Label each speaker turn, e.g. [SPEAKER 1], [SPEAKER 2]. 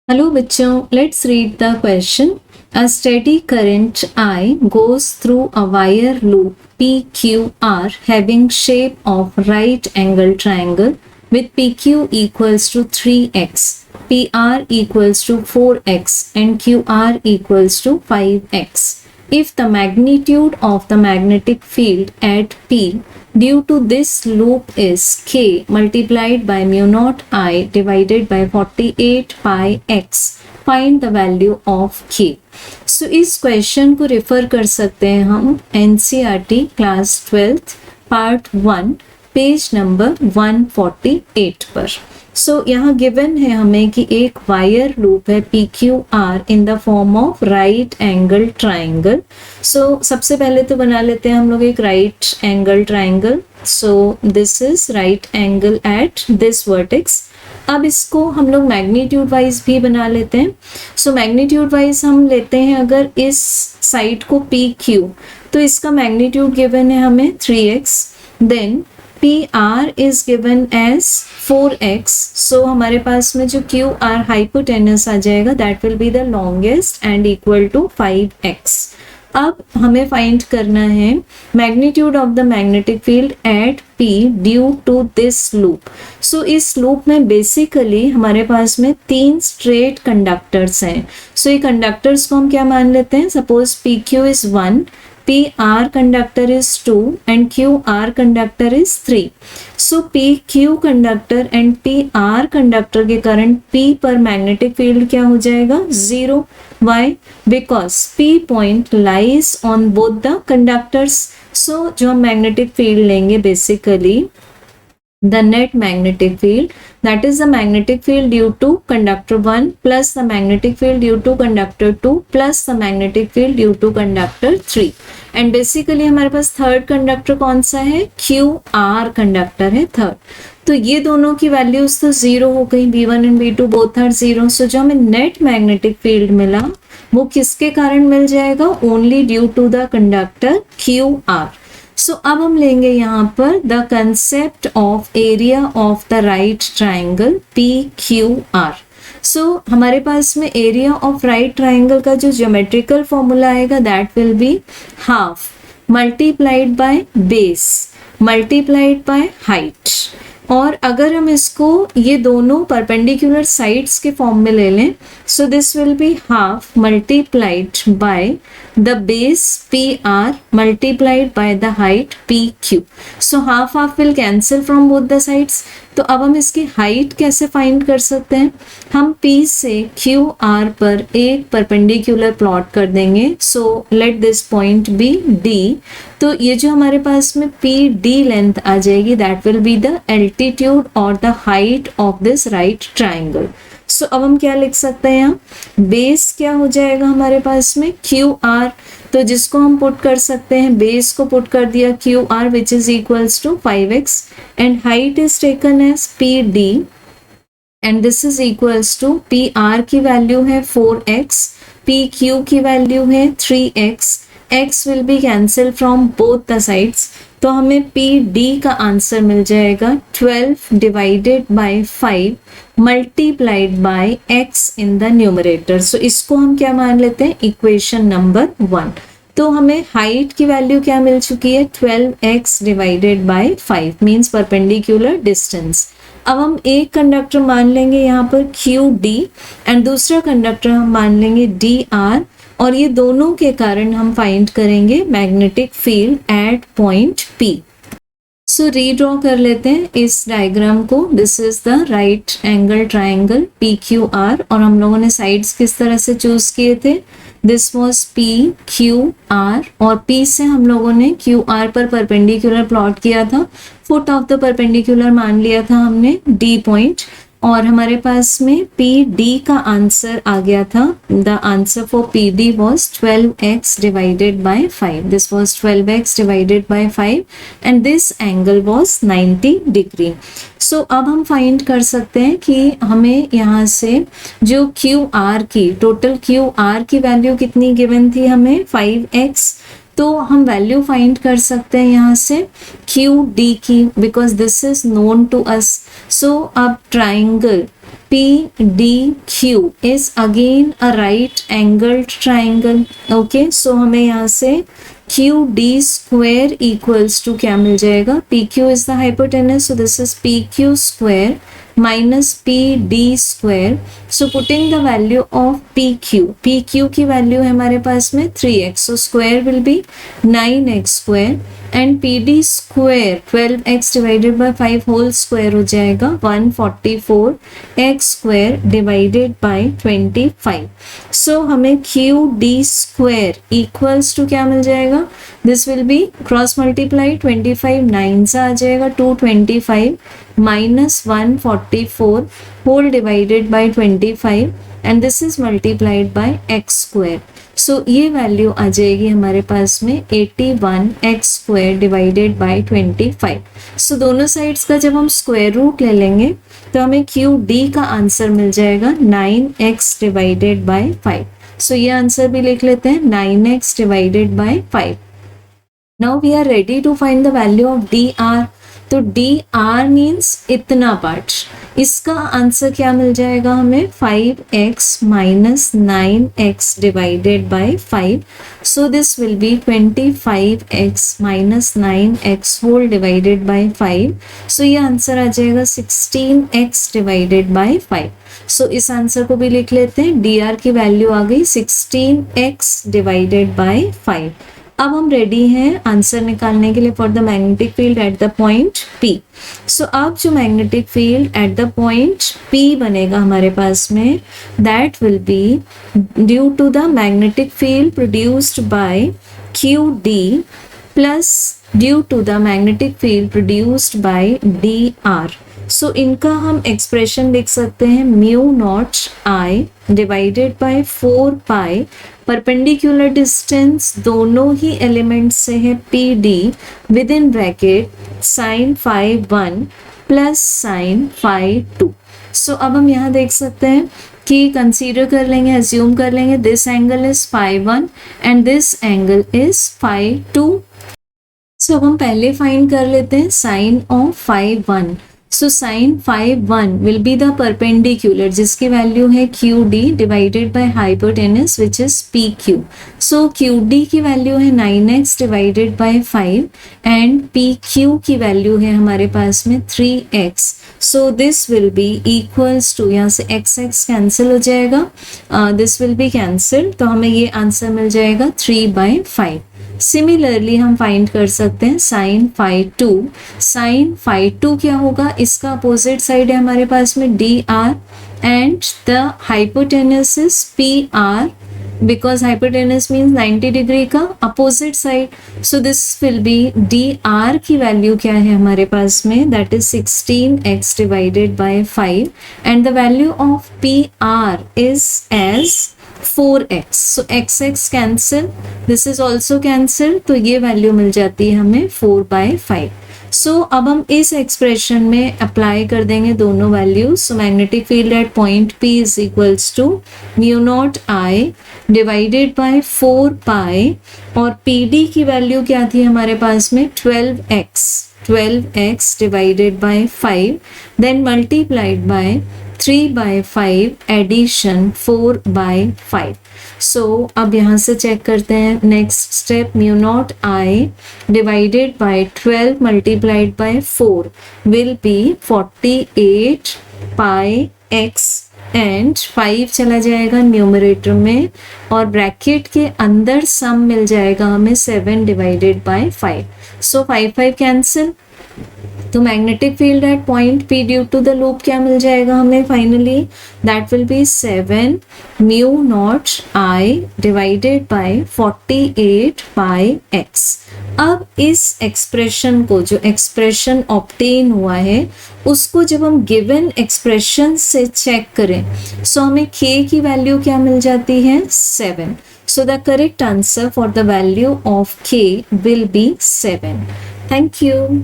[SPEAKER 1] Hello बच्चों, let's read the question. A steady current I goes through a wire loop PQR having shape of right angle triangle with PQ equals to 3x, PR equals to 4x and QR equals to 5x. If the magnitude of the magnetic field at P due to this loop is K multiplied by mu naught I divided by 48 pi x, find the value of K. So इस question को refer कर सकते हैं हम NCERT class 12th part 1 page number 148 पर. So यहाँ given है हमें कि एक वायर लूप है PQR in the form of right angle triangle. So सबसे पहले तो बना लेते हैं हम लोग एक right angle triangle. So this is right angle at this vertex. अब इसको हम लोग मैग्नीट्यूड वाइज भी बना लेते हैं. सो मैग्नीट्यूड वाइज हम लेते हैं अगर इस साइड को PQ, तो इसका मैग्नीट्यूड गिवन है हमें 3x. Then PR is given as 4x. So हमारे पास में जो QR hypotenuse आ जाएगा that will be the longest and equal to 5x. अब हमें फाइंड करना है magnitude of the magnetic field at P due to this loop. So इस लूप में बेसिकली हमारे पास में 3 स्ट्रेट कंडक्टर्स हैं. सो ये कंडक्टर्स को हम क्या मान लेते हैं, suppose PQ is 1, PR conductor is 2 and QR conductor is 3. So PQ conductor and PR conductor के कारण P पर magnetic field क्या हो जाएगा, 0. Why? Because P point lies on both the conductors. So जो हम magnetic field लेंगे basically the net magnetic field, that is the magnetic field due to conductor 1 plus the magnetic field due to conductor 2 plus the magnetic field due to conductor 3. and basically हमारे पास third conductor कौन सा है, QR conductor है third. तो ये दोनों की values तो 0 हो गई, V1 and V2 both are 0. सो जो हमें नेट मैग्नेटिक फील्ड मिला वो किसके कारण मिल जाएगा, only due to the conductor QR. So अब हम लेंगे यहाँ पर the concept of area of the right triangle PQR. So हमारे पास में एरिया ऑफ राइट ट्राइंगल का जो ज्योमेट्रिकल फॉर्मूला आएगा that will be half multiplied by base multiplied by height. और अगर हम इसको ये दोनों परपेंडिकुलर साइड्स के फॉर्म में ले लें, सो this will be half multiplied by the base PR multiplied by the height PQ. So half half will cancel from both the sides. तो अब हम इसकी हाइट कैसे फाइंड कर सकते हैं, हम P से QR पर एक परपेंडिकुलर प्लॉट कर देंगे. So let this point be D. तो ये जो हमारे पास में PD लेंथ आ जाएगी that will be the altitude और the height of this right triangle. So अब हम क्या लिख सकते हैं, यहाँ बेस क्या हो जाएगा हमारे पास में QR. तो जिसको हम पुट कर सकते हैं, बेस को पुट कर दिया QR which is equals to 5x and height is taken as PD and this is equals to PR की वैल्यू है 4x, PQ की वैल्यू है 3x. x will be cancel from both the sides. तो हमें PD का answer मिल जाएगा 12 divided by 5 multiplied by x in the numerator. So इसको हम क्या मान लेते हैं, इक्वेशन नंबर 1. तो हमें हाइट की वैल्यू क्या मिल चुकी है, 12x divided by 5 means perpendicular distance. अब हम एक कंडक्टर मान लेंगे यहाँ पर QD एंड दूसरा कंडक्टर हम मान लेंगे DR और ये दोनों के कारण हम फाइंड करेंगे magnetic field at point P. So redraw कर लेते हैं इस डायग्राम को. This is the right angle triangle PQR और हम लोगों ने साइड्स किस तरह से चूज किए थे, दिस वॉज PQR और P से हम लोगों ने QR पर परपेंडिकुलर प्लॉट किया था. फुट ऑफ द परपेंडिकुलर मान लिया था हमने D पॉइंट और हमारे पास में PD का आंसर आ गया था. The answer for PD was 12x divided by 5. This was 12x divided by 5 and this angle was 90 degree. So अब हम फाइंड कर सकते हैं कि हमें यहाँ से जो QR की टोटल QR की वैल्यू कितनी गिवन थी हमें 5x. तो हम वैल्यू फाइंड कर सकते हैं यहाँ से QD की, because this is known to us. So अब triangle PDQ is again a right angled triangle. Okay, so हमें यहाँ से QD square equals to क्या मिल जाएगा? PQ is the hypotenuse, so this is PQ square minus PD square. So putting the value of PQ की value है हमारे पास में 3x, so square will be 9x square and PD square 12x divided by 5 whole square हो जाएगा 144x square divided by 25. So हमें QD square equals to क्या मिल जाएगा? This will be cross multiply 25 9 आ जाएगा 225 minus 144 whole divided by 25 and this is multiplied by x square. So ये value आ जाएगी हमारे पास में 81x square divided by 25. So दोनों साइड्स का जब हम स्क्वायर रूट ले लेंगे तो हमें QD का आंसर मिल जाएगा 9x divided by 5. So ये आंसर भी लिख लेते हैं 9x divided by 5. Now we are ready to find the value of dr. तो dr मीन्स इतना पार्ट, इसका आंसर क्या मिल जाएगा हमें 5x minus 9x divided by 5. So this will be 25x minus 9x whole divided by 5. So ये answer आ जाएगा 16x डिवाइडेड बाय 5. सो इस आंसर को भी लिख लेते हैं. dr की वैल्यू आ गई 16x डिवाइडेड बाय 5. अब हम रेडी हैं आंसर निकालने के लिए for the magnetic field at the point P. So अब जो magnetic field at the point P बनेगा हमारे पास में, that will be due to the magnetic field produced by QD plus due to the magnetic field produced by dr. So इनका हम expression लिख सकते हैं mu naught I divided by 4 pi. Perpendicular distance दोनों ही एलिमेंट से है PD within bracket sin phi 1 plus sin phi 2. So अब हम यहाँ देख सकते हैं कि कंसीडर कर लेंगे, एज्यूम कर लेंगे this angle is phi 1 and this angle is phi 2. So अब हम पहले फाइंड कर लेते हैं sine of phi 1. So sine phi 1 will be the perpendicular जिसकी वैल्यू है QD divided by hypotenuse which is PQ. So QD की वैल्यू है 9x divided by 5 and PQ की वैल्यू है हमारे पास में 3x. So this will be equals to, यहाँ से x कैंसिल हो जाएगा, दिस विल बी कैंसिल, तो हमें ये आंसर मिल जाएगा 3/5. सिमिलरली हम फाइंड कर सकते हैं साइन phi 2. साइन phi 2 क्या होगा, इसका अपोजिट साइड है हमारे पास में dr and the hypotenuse is PR because hypotenuse means 90 degree का opposite side. So this will be dr की वैल्यू क्या है हमारे पास में, that is 16x divided by 5 and the value of PR is as 4x. So x cancel, this is also cancel, तो ये value मिल जाती है हमें 4/5. सो अब हम इस एक्सप्रेशन में अप्लाई कर देंगे दोनों values. So magnetic field at point P is equals to mu naught I divided by 4 pi और PD की वैल्यू क्या थी हमारे पास में 12x divided by 5 then multiplied by 3/5 addition 4/5. So अब यहाँ से चेक करते हैं next step. Mu naught I divided by 12 multiplied by 4 will be 48 pi x and 5 चला जाएगा न्यूमरेटर में और ब्रैकेट के अंदर सम मिल जाएगा हमें 7 डिवाइडेड बाय 5. सो 5 कैंसिल, तो magnetic field at point P due to the loop क्या मिल जाएगा हमें finally, that will be 7 mu naught I divided by 48 pi x. अब इस एक्सप्रेशन को, जो एक्सप्रेशन ऑब्टेन हुआ है उसको जब हम गिवन एक्सप्रेशन से चेक करें सो हमें k की वैल्यू क्या मिल जाती है 7. So the correct answer for the value of k will be 7. Thank you.